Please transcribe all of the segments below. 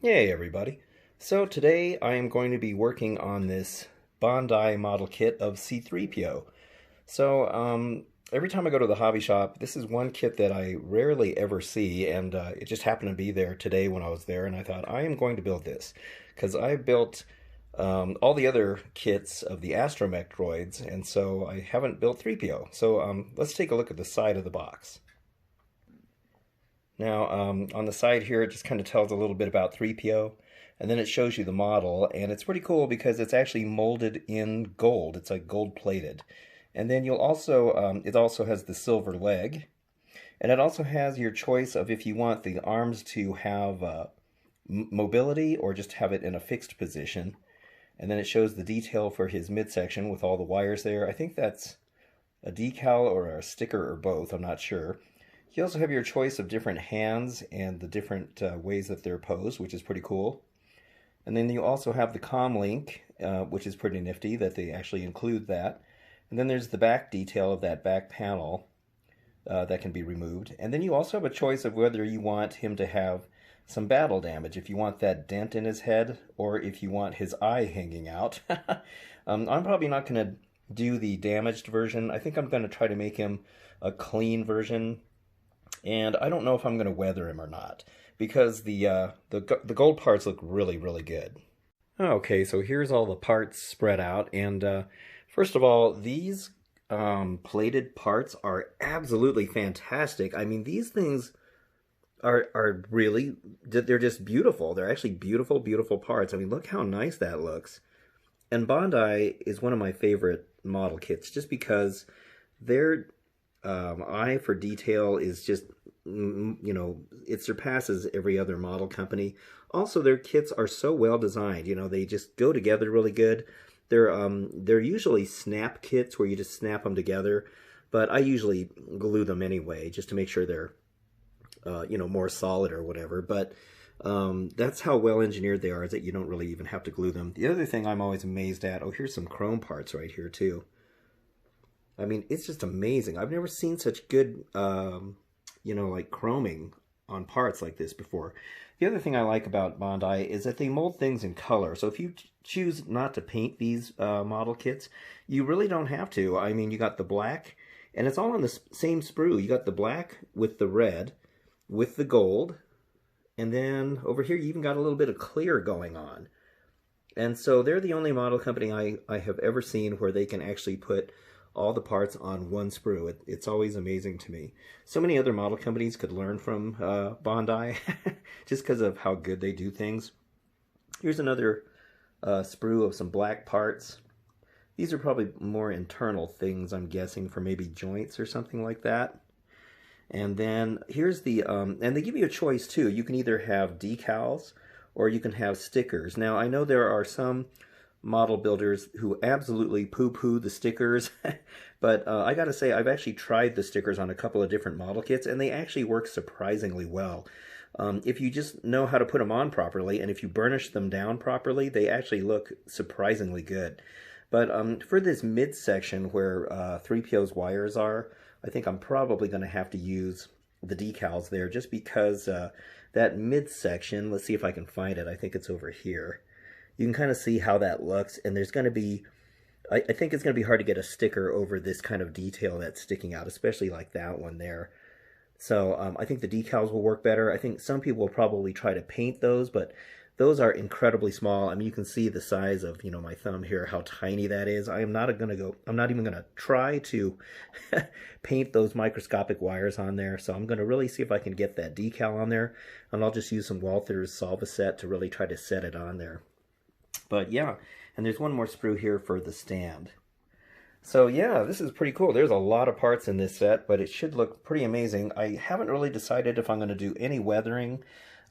Hey everybody. So today I am going to be working on this Bandai model kit of C-3PO. Every time I go to the hobby shop, this is one kit that I rarely ever see, and it just happened to be there today when I was there, and I thought I am going to build this because I built all the other kits of the astromech droids, and so I haven't built 3PO. Let's take a look at the side of the box. Now, on the side here, it just kind of tells a little bit about 3PO, and then it shows you the model, and it's pretty cool because it's actually molded in gold. It's like gold plated. And then you'll also, it also has the silver leg, and it also has your choice of if you want the arms to have mobility or just have it in a fixed position. And then it shows the detail for his midsection with all the wires there. I think that's a decal or a sticker or both, I'm not sure. You also have your choice of different hands and the different ways that they're posed, which is pretty cool. And then you also have the comm link, which is pretty nifty that they actually include that. And then there's the back detail of that back panel that can be removed. And then you also have a choice of whether you want him to have some battle damage, if you want that dent in his head, or if you want his eye hanging out. I'm probably not going to do the damaged version. I think I'm going to try to make him a clean version. And I don't know if I'm going to weather him or not, because the gold parts look really, really good. Okay, so here's all the parts spread out, and first of all, these plated parts are absolutely fantastic. I mean, these things are really, they're just beautiful. They're actually beautiful, beautiful parts. I mean, look how nice that looks. And Bandai is one of my favorite model kits, just because they're eye for detail is just, you know, it surpasses every other model company. Also, their kits are so well designed. You know, they just go together really good. They're usually snap kits where you just snap them together, but I usually glue them anyway just to make sure they're, you know, more solid or whatever. But that's how well engineered they are, is that you don't really even have to glue them. The other thing I'm always amazed at, oh, here's some chrome parts right here too. I mean, it's just amazing. I've never seen such good, you know, like chroming on parts like this before. The other thing I like about Bandai is that they mold things in color. So if you choose not to paint these model kits, you really don't have to. I mean, you got the black, and it's all on the same sprue. You got the black with the red, with the gold, and then over here you even got a little bit of clear going on. And so they're the only model company I have ever seen where they can actually put all the parts on one sprue. It's always amazing to me. So many other model companies could learn from Bandai just because of how good they do things. Here's another sprue of some black parts. These are probably more internal things, I'm guessing, for maybe joints or something like that. And then here's the, and they give you a choice too. You can either have decals or you can have stickers. Now, I know there are some model builders who absolutely poo-poo the stickers, but I gotta say, I've actually tried the stickers on a couple of different model kits, and they actually work surprisingly well. If you just know how to put them on properly, and if you burnish them down properly, they actually look surprisingly good. But for this midsection where 3PO's wires are, I think I'm probably going to have to use the decals there, just because that midsection, let's see if I can find it, I think it's over here. You can kind of see how that looks, and there's going to be, I think it's going to be hard to get a sticker over this kind of detail that's sticking out, especially like that one there. So I think the decals will work better. I think some people will probably try to paint those, but those are incredibly small. I mean, you can see the size of, you know, my thumb here, how tiny that is. I'm not even going to try to paint those microscopic wires on there. So I'm going to really see if I can get that decal on there, and I'll just use some Walther's Solvaset to really try to set it on there. But yeah, and there's one more sprue here for the stand. So yeah, this is pretty cool. There's a lot of parts in this set, but it should look pretty amazing. I haven't really decided if I'm going to do any weathering.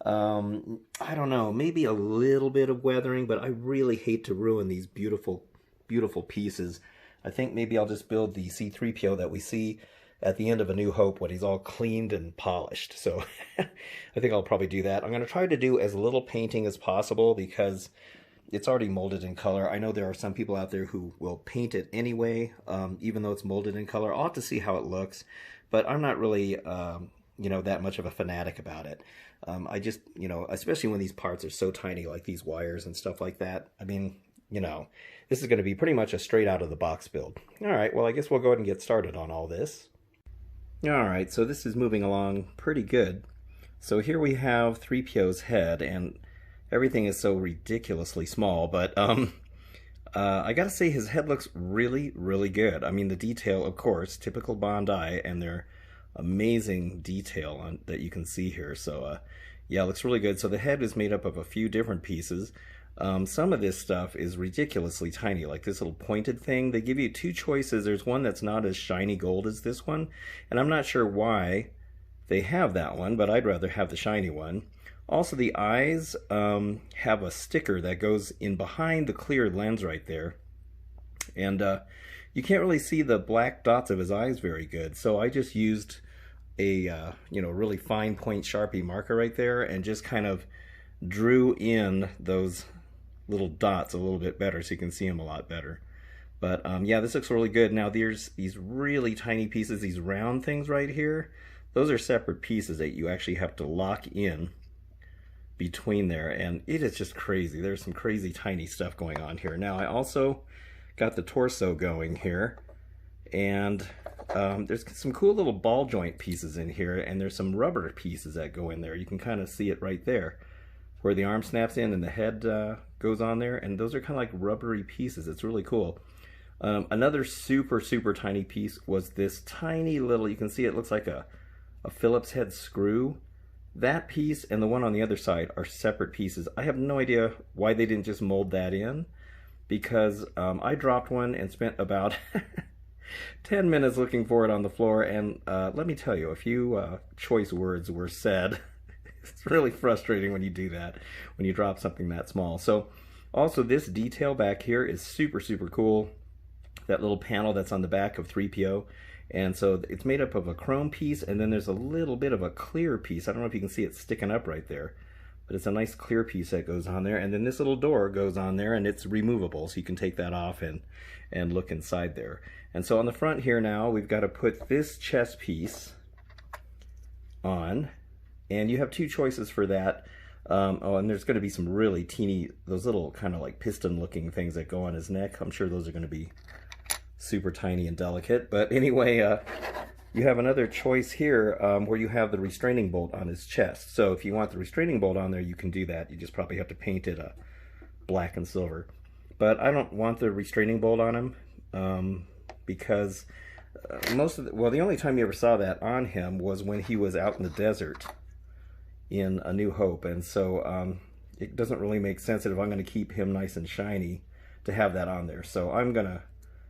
I don't know, maybe a little bit of weathering, but I really hate to ruin these beautiful, beautiful pieces. I think maybe I'll just build the C-3PO that we see at the end of A New Hope when he's all cleaned and polished. So I think I'll probably do that. I'm going to try to do as little painting as possible because it's already molded in color. I know there are some people out there who will paint it anyway, even though it's molded in color. I'll have to see how it looks, but I'm not really, that much of a fanatic about it. I just, especially when these parts are so tiny, like these wires and stuff like that. I mean, this is going to be pretty much a straight out of the box build. All right, well, I guess we'll go ahead and get started on all this. All right, so this is moving along pretty good. So here we have 3PO's head, and everything is so ridiculously small, but I gotta say his head looks really, really good. I mean, the detail, of course, typical Bandai, and their amazing detail that you can see here. So yeah, it looks really good. So the head is made up of a few different pieces. Some of this stuff is ridiculously tiny, like this little pointed thing. They give you two choices. There's one that's not as shiny gold as this one, and I'm not sure why they have that one, but I'd rather have the shiny one. Also, the eyes have a sticker that goes in behind the clear lens right there, and you can't really see the black dots of his eyes very good, so I just used a really fine point Sharpie marker right there and just kind of drew in those little dots a little bit better so you can see them a lot better. But yeah, this looks really good. Now there's these really tiny pieces, these round things right here. Those are separate pieces that you actually have to lock in between there, and it is just crazy. There's some crazy tiny stuff going on here. Now I also got the torso going here, and there's some cool little ball joint pieces in here, and there's some rubber pieces that go in there. You can kind of see it right there where the arm snaps in and the head goes on there, and those are kind of like rubbery pieces. It's really cool. Another super tiny piece was this tiny little, you can see it looks like a Phillips head screw. That piece and the one on the other side are separate pieces. I have no idea why they didn't just mold that in, because I dropped one and spent about 10 minutes looking for it on the floor, and let me tell you, a few choice words were said. It's really frustrating when you do that, when you drop something that small. So also this detail back here is super cool. That little panel that's on the back of 3PO. And so it's made up of a chrome piece, and then there's a little bit of a clear piece. I don't know if you can see it sticking up right there, but it's a nice clear piece that goes on there. And then this little door goes on there, and it's removable, so you can take that off and look inside there. And so on the front here now, we've got to put this chest piece on, and you have two choices for that. Oh, and there's going to be some really teeny, those little kind of like piston looking things that go on his neck. I'm sure those are going to be super tiny and delicate, but anyway, you have another choice here where you have the restraining bolt on his chest. So if you want the restraining bolt on there, you can do that. You just probably have to paint it black and silver. But I don't want the restraining bolt on him because the only time you ever saw that on him was when he was out in the desert in A New Hope, and so it doesn't really make sense that if I'm going to keep him nice and shiny to have that on there. So I'm going to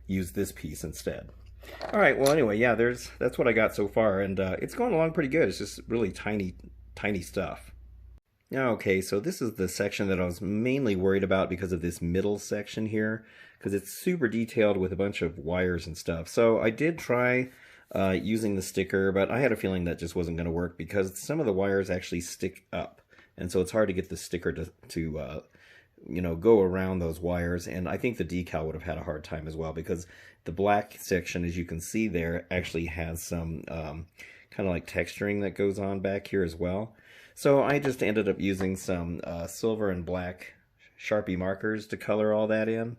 use this piece instead. All right, well anyway, yeah, that's what I got so far, and it's going along pretty good. It's just really tiny stuff. Okay, so this is the section that I was mainly worried about because of this middle section here, because it's super detailed with a bunch of wires and stuff. So I did try using the sticker, but I had a feeling that just wasn't going to work because some of the wires actually stick up, and so it's hard to get the sticker to go around those wires, and I think the decal would have had a hard time as well, because the black section, as you can see there, actually has some kind of like texturing that goes on back here as well. So I just ended up using some silver and black Sharpie markers to color all that in,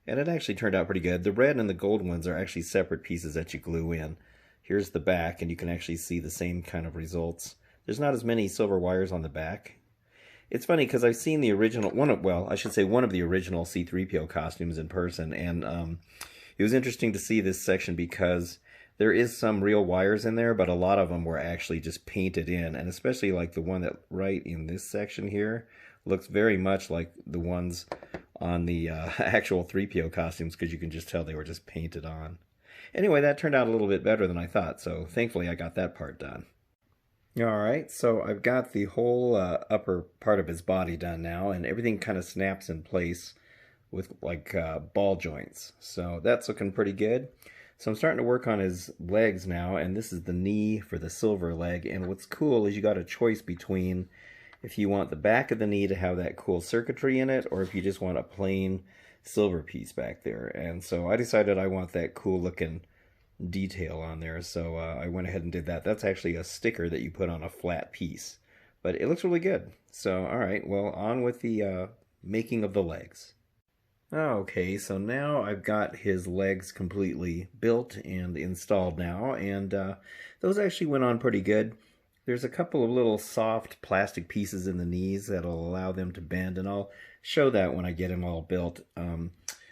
and it actually turned out pretty good. The red and the gold ones are actually separate pieces that you glue in. Here's the back, and you can actually see the same kind of results. There's not as many silver wires on the back. It's funny because I've seen the original, one of the original C-3PO costumes in person, and it was interesting to see this section because there is some real wires in there, but a lot of them were actually just painted in, and especially like the one that right in this section here looks very much like the ones on the actual 3PO costumes, because you can just tell they were just painted on. Anyway, that turned out a little bit better than I thought, so thankfully I got that part done. Alright, so I've got the whole upper part of his body done now, and everything kind of snaps in place with like ball joints. So that's looking pretty good. So I'm starting to work on his legs now, and this is the knee for the silver leg. And what's cool is you got a choice between if you want the back of the knee to have that cool circuitry in it, or if you just want a plain silver piece back there. And so I decided I want that cool looking detail on there, so I went ahead and did that. That's actually a sticker that you put on a flat piece, but it looks really good. So, all right, well, on with the making of the legs. Okay, so now I've got his legs completely built and installed now, and those actually went on pretty good. There's a couple of little soft plastic pieces in the knees that'll allow them to bend, and I'll show that when I get him all built.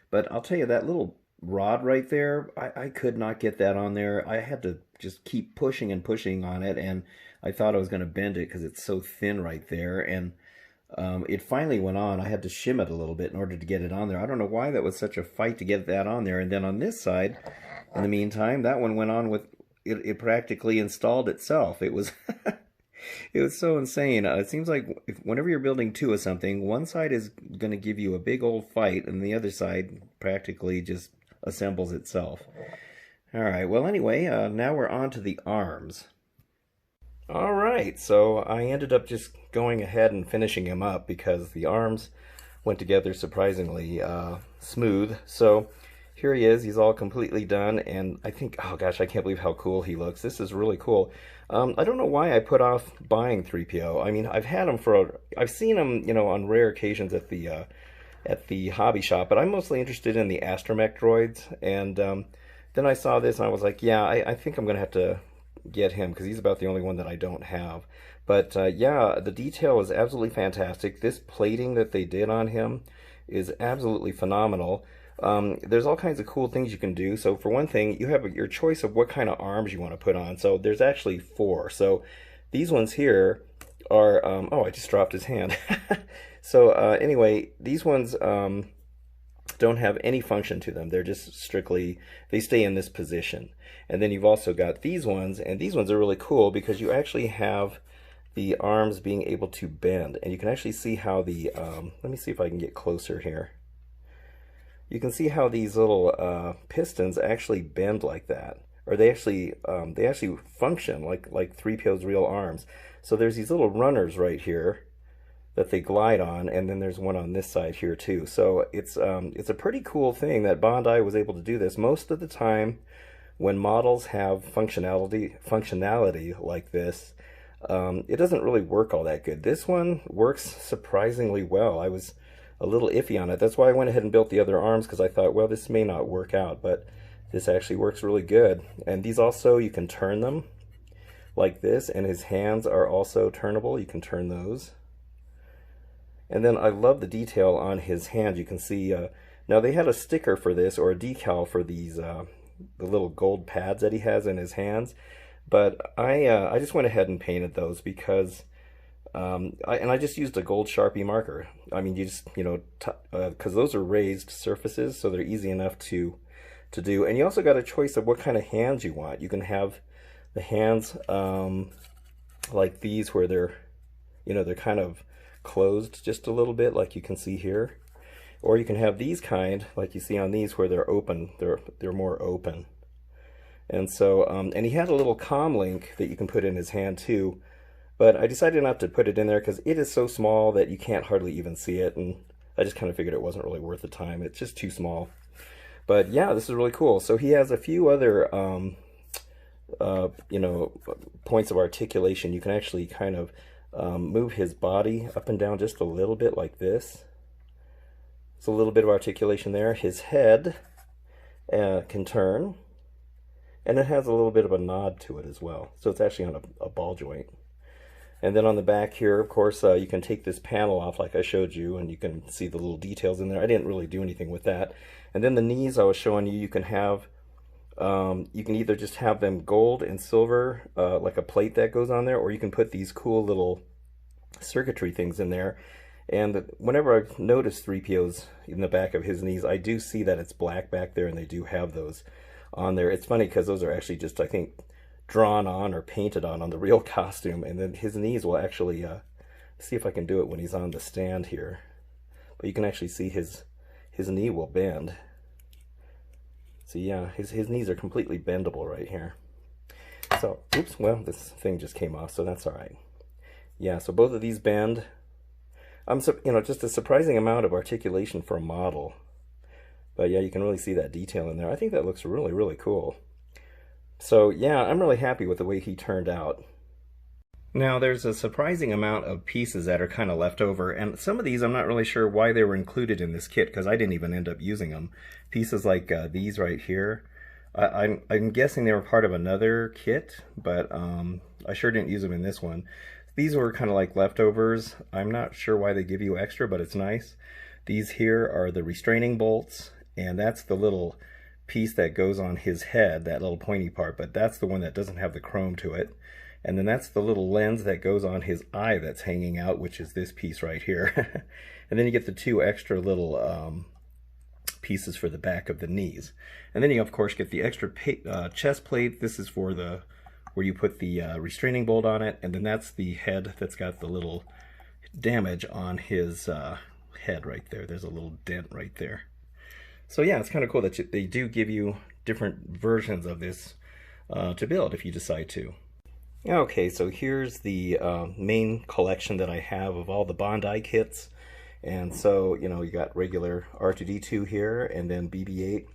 But I'll tell you, that little rod right there, I could not get that on there. I had to just keep pushing and pushing on it, and I thought I was going to bend it because it's so thin right there, and it finally went on. I had to shim it a little bit in order to get it on there. I don't know why that was such a fight to get that on there. And then on this side, in the meantime, that one went on with it. It practically installed itself. It was it was so insane. It seems like whenever you're building two of something, one side is going to give you a big old fight, and the other side practically just assembles itself. All right. Well, anyway, now we're on to the arms. All right, so I ended up just going ahead and finishing him up because the arms went together surprisingly smooth. So here he is, he's all completely done, and I think, oh gosh, I can't believe how cool he looks. This is really cool. I don't know why I put off buying 3PO. I mean, I've seen him, you know, on rare occasions at the hobby shop, but I'm mostly interested in the astromech droids, and then I saw this and I was like, yeah, I think I'm gonna have to get him because he's about the only one that I don't have. But yeah, the detail is absolutely fantastic. This plating that they did on him is absolutely phenomenal. There's all kinds of cool things you can do. So for one thing, you have your choice of what kind of arms you want to put on. So there's actually 4. So these ones here are oh, I just dropped his hand. So anyway, these ones don't have any function to them. They're just strictly, they stay in this position. And then you've also got these ones, and these ones are really cool because you actually have the arms being able to bend, and you can actually see how the let me see if I can get closer here. You can see how these little pistons actually bend like that, or they actually function like 3PO's real arms. So there's these little runners right here that they glide on, and then there's one on this side here too. So it's a pretty cool thing that Bandai was able to do this. Most of the time, when models have functionality like this, it doesn't really work all that good. This one works surprisingly well. I was a little iffy on it. That's why I went ahead and built the other arms, because I thought, well, this may not work out, but this actually works really good. And these also, you can turn them like this, and his hands are also turnable. You can turn those. And then I love the detail on his hands. You can see, now they had a sticker for this, or a decal for these the little gold pads that he has in his hands, but I just went ahead and painted those because I just used a gold Sharpie marker. I mean, you just, you know, because those are raised surfaces, so they're easy enough to do. And you also got a choice of what kind of hands you want. You can have the hands like these, where they're, you know, they're kind of closed just a little bit, like you can see here. Or you can have these kind, like you see on these, where they're open. They're more open. And so, and he had a little comm link that you can put in his hand too. But I decided not to put it in there because it is so small that you can't hardly even see it. And I just kind of figured it wasn't really worth the time. It's just too small. But yeah, this is really cool. So he has a few other, you know, points of articulation. You can actually kind of move his body up and down just a little bit like this. So a little bit of articulation there. His head can turn, and it has a little bit of a nod to it as well. So it's actually on a ball joint. And then on the back here, of course, you can take this panel off like I showed you, and you can see the little details in there. I didn't really do anything with that. And then the knees I was showing you, you can have, you can either just have them gold and silver, like a plate that goes on there, or you can put these cool little circuitry things in there. And whenever I've noticed 3POs in the back of his knees, I do see that it's black back there, and they do have those on there. It's funny because those are actually just, I think, drawn on or painted on the real costume. And then his knees will actually, see if I can do it when he's on the stand here. But you can actually see his knee will bend. So yeah, his knees are completely bendable right here. So, oops, well, this thing just came off, so that's all right. Yeah, so both of these bend. You know, just a surprising amount of articulation for a model. But yeah, you can really see that detail in there. I think that looks really, really cool. So yeah, I'm really happy with the way he turned out. Now there's a surprising amount of pieces that are kind of left over, and some of these I'm not really sure why they were included in this kit because I didn't even end up using them. Pieces like these right here, I'm guessing they were part of another kit, but I sure didn't use them in this one. These were kind of like leftovers. I'm not sure why they give you extra, but it's nice. These here are the restraining bolts, and that's the little piece that goes on his head, that little pointy part, but that's the one that doesn't have the chrome to it. And then that's the little lens that goes on his eye that's hanging out, which is this piece right here. And then you get the two extra little pieces for the back of the knees. And then you of course get the extra chest plate. This is for the where you put the restraining bolt on it, and then that's the head that's got the little damage on his head right there. There's a little dent right there. So yeah, it's kind of cool that they do give you different versions of this to build if you decide to. Okay, so here's the main collection that I have of all the Bandai kits. And so, you know, you got regular R2-D2 here, and then BB-8.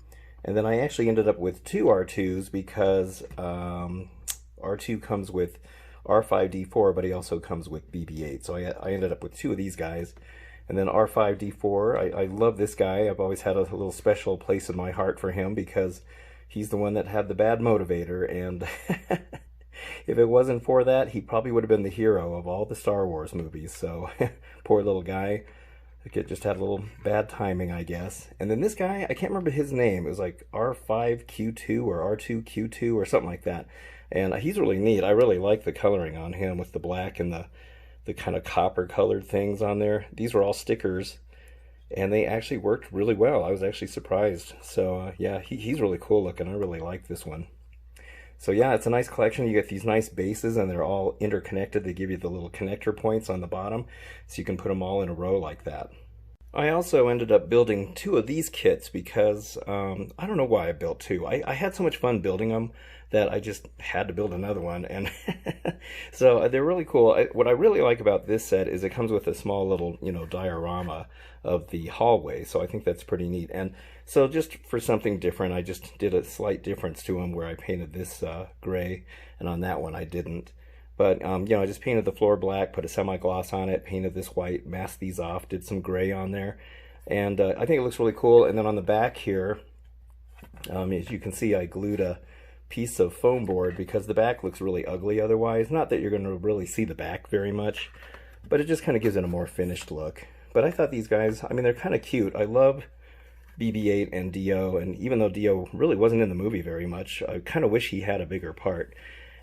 And then I actually ended up with two R2s because R2 comes with R5-D4, but he also comes with BB-8. So I ended up with two of these guys. And then R5-D4, I love this guy. I've always had a little special place in my heart for him because he's the one that had the bad motivator, and if it wasn't for that, he probably would have been the hero of all the Star Wars movies. So poor little guy. It just had a little bad timing, I guess. And then this guy, I can't remember his name. It was like R5Q2 or R2Q2 or something like that. And he's really neat. I really like the coloring on him with the black and the kind of copper colored things on there. These were all stickers, and they actually worked really well. I was actually surprised. So yeah, he's really cool looking. I really like this one. So yeah, it's a nice collection. You get these nice bases, and they're all interconnected. They give you the little connector points on the bottom, so you can put them all in a row like that. I also ended up building two of these kits because I don't know why I built two. I had so much fun building them that I just had to build another one, and so they're really cool. What I really like about this set is it comes with a small little, you know, diorama of the hallway, so I think that's pretty neat. And so just for something different, I just did a slight difference to them where I painted this gray, and on that one I didn't. But, you know, I just painted the floor black, put a semi-gloss on it, painted this white, masked these off, did some gray on there. And I think it looks really cool. And then on the back here, as you can see, I glued a piece of foam board because the back looks really ugly otherwise. Not that you're going to really see the back very much, but it just kind of gives it a more finished look. But I thought these guys, I mean, they're kind of cute. I love BB-8 and Dio, and even though Dio really wasn't in the movie very much, I kind of wish he had a bigger part.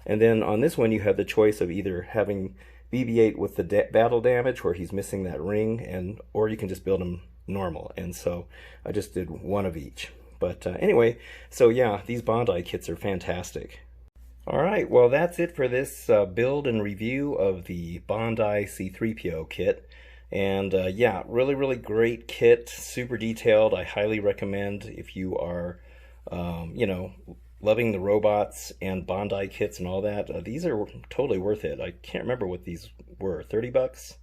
And then on this one, you have the choice of either having BB-8 with the battle damage, where he's missing that ring, or you can just build him normal. And so I just did one of each. But anyway, so yeah, these Bandai kits are fantastic. All right, well, that's it for this build and review of the Bandai C-3PO kit. And yeah, really, really great kit, super detailed. I highly recommend if you are, you know, loving the robots and Bandai kits and all that. These are totally worth it. I can't remember what these were, 30 bucks,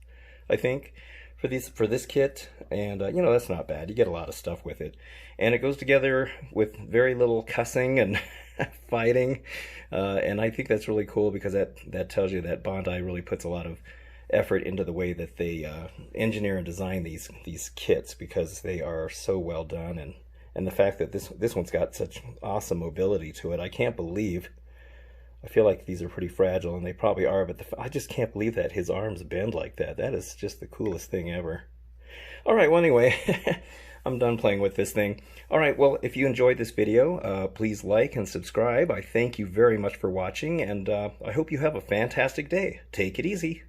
I think, for this kit. And you know, that's not bad. You get a lot of stuff with it, and it goes together with very little cussing and fighting. And I think that's really cool because that tells you that Bandai really puts a lot of effort into the way that they engineer and design these kits, because they are so well done. And the fact that this one's got such awesome mobility to it, I can't believe. I feel like these are pretty fragile, and they probably are, but I just can't believe that his arms bend like that. That is just the coolest thing ever. All right, well, anyway, I'm done playing with this thing. All right, well, if you enjoyed this video, please like and subscribe. I thank you very much for watching, and I hope you have a fantastic day. Take it easy.